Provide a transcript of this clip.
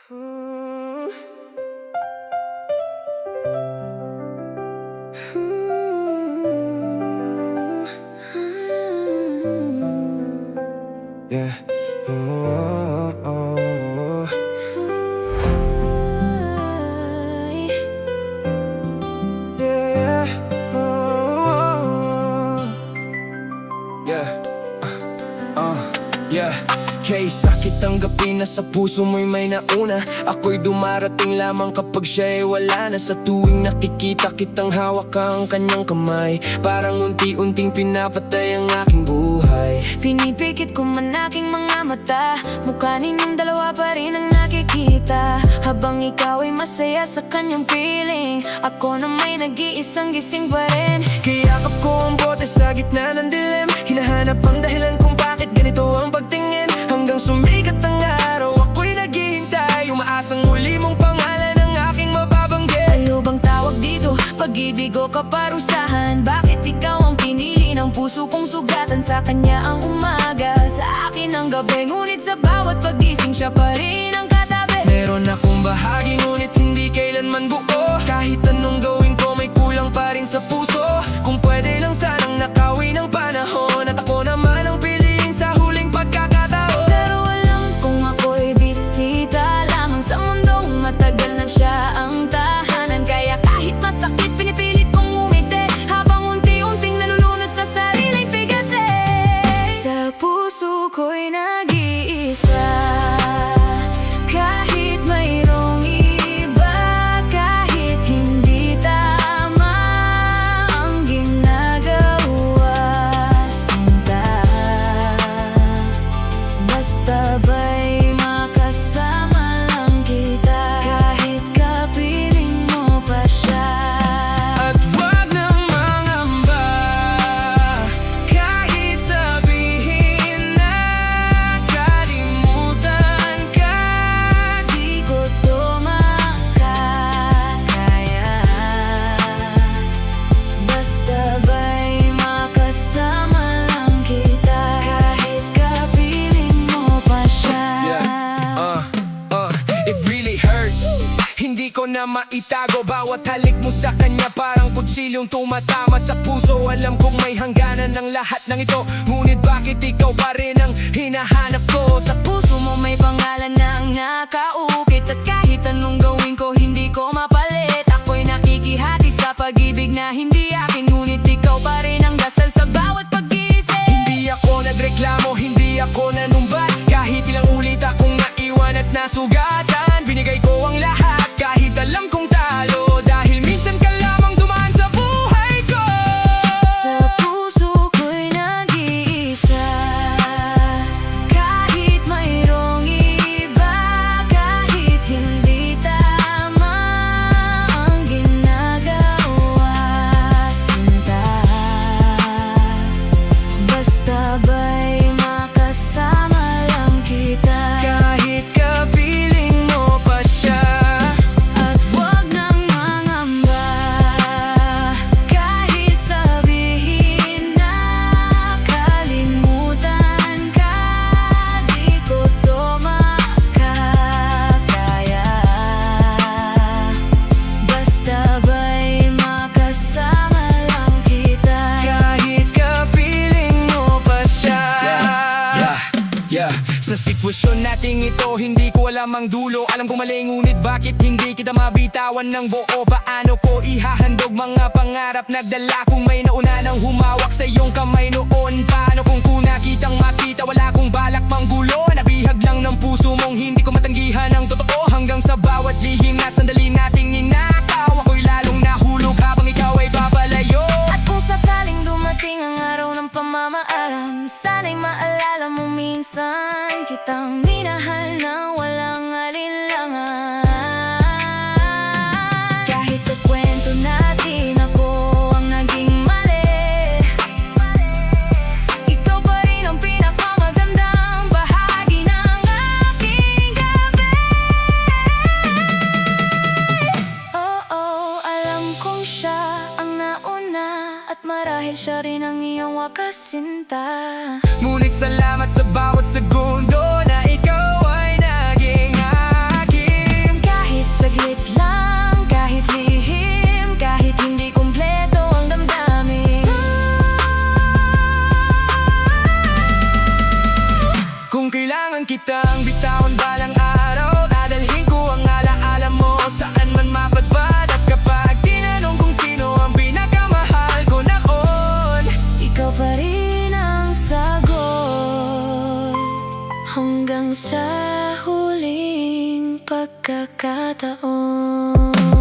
Yeah. Oh, oh, oh. Yeah. Oh, yeah. Yeah. Kay sakit tanggapin na sa puso mo'y may nauna. Ako'y dumarating lamang kapag siya ay wala na. Sa tuwing nakikita kitang hawak ang kanyang kamay, parang unti-unting pinapatay ang aking buhay. Pinipikit ko man aking mga mata, mukha ninyong dalawa pa rin ang nakikita. Habang ikaw ay masaya sa kanyang piling, ako na may nag-iisang gising pa rin. Kayakap ko ang bote sa gitna ng dilim, hinahanap ang dahilan kung bakit ganito ang pagtingin. Hanggang sumikat ang araw, ako'y naghihintay, umaasang muli mong pangalan ang aking mababanggit. Ano bang tawag dito? Pag-ibig o kaparusahan? Bakit ikaw ang pinili ng puso kong sugatan? Sa kanya ang umaga, sa akin ang gabi, ngunit sa bawat pagising siya pa rin ang katabi. Meron akong bahagi ngunit hindi kailanman buo. Kahit anong gawin ko may kulang pa rin sa puso. Kung pwede lang sanang nakawin ng panahon, at ako naman ang piliin sa huling pagkakataon. Pero alam kong ako'y bisita lamang sa mundong matagal na siya ang tahanan. Kaya kahit masakit pinipilit kong umiti, habang unti-unting nalulunod sa sariling bigate. Sa puso ko'y nag-iisa, kahit mayroong iba, kahit hindi tama ang ginagawa, sinta. Basta ba'y makasama lang kita, kahit kapiling mo pa siya. At wag na mangamba, kahit sabihin na kalimutan ka. Di ko to makakaya. Basta ba'y makasama lang kita, kahit kapiling mo pa siya. It really hurts. Hindi ko na maitago bawat halik mo sa kanya, parang kutsilyong tumatama sa puso. Alam kong may hangganan ng lahat ng ito, ngunit bakit ikaw pa rin ang hinahanap ko? Sa puso mo may pangalan na ang nakaukit, at kahit anong gawin ko hindi ko mapalit. Ako'y nakikihati sa pag-ibig na hindi akin, ngunit ikaw pa rin ang dasal sa bawat pag-iisip. Hindi ako nagreklamo, hindi ako nanumbat. Kahit ilang ulit akong naiwan at nasugatan, binigay ko ang lahat kahit alam kong talo, dahil minsan ka lamang dumaan sa buhay ko. Sa puso ko'y nag-iisa, kahit mayroong iba, kahit hindi tama ang ginagawa, sinta. Basta ba'y makasama lang kita, Kahit kapiling mo pa siya. at wag nang mangamba, kahit sabihin na kalimutan ka. Di ko to makakaya. Basta ba'y makasama lang kita, Kahit kapiling mo pa siya. Sa sitwasyon nating ito, hindi ko alam ang dulo. Alam kong mali, ngunit bakit hindi kita mabitawan ng buo? Paano ko ihahandog mga pangarap na dala kung may nauna nang humawak sa iyong kamay noon? Paano kung kuna kitang makita, wala kong balak manggulo? Nabihag lang ng puso mong hindi ko matanggihan ang totoo. Hanggang sa bawat lihim na sandali nating ninakaw, ako'y lalong nahulog habang ikaw ay papalayo. at kung sakaling dumating ang araw ng pamamaalam, sana'y maalala mo minsan kitang minahal na walang alinlangan. Kahit sa kwento natin ako ang naging mali, ikaw pa rin ang pinakamagandang bahagi ng aking gabi. Oo, alam kong siya ang nauna, at marahil siya rin ang iyong wakas, sinta. Ngunit salamat sa bawat segundo na ikaw ay naging akin. huling pagkakataon.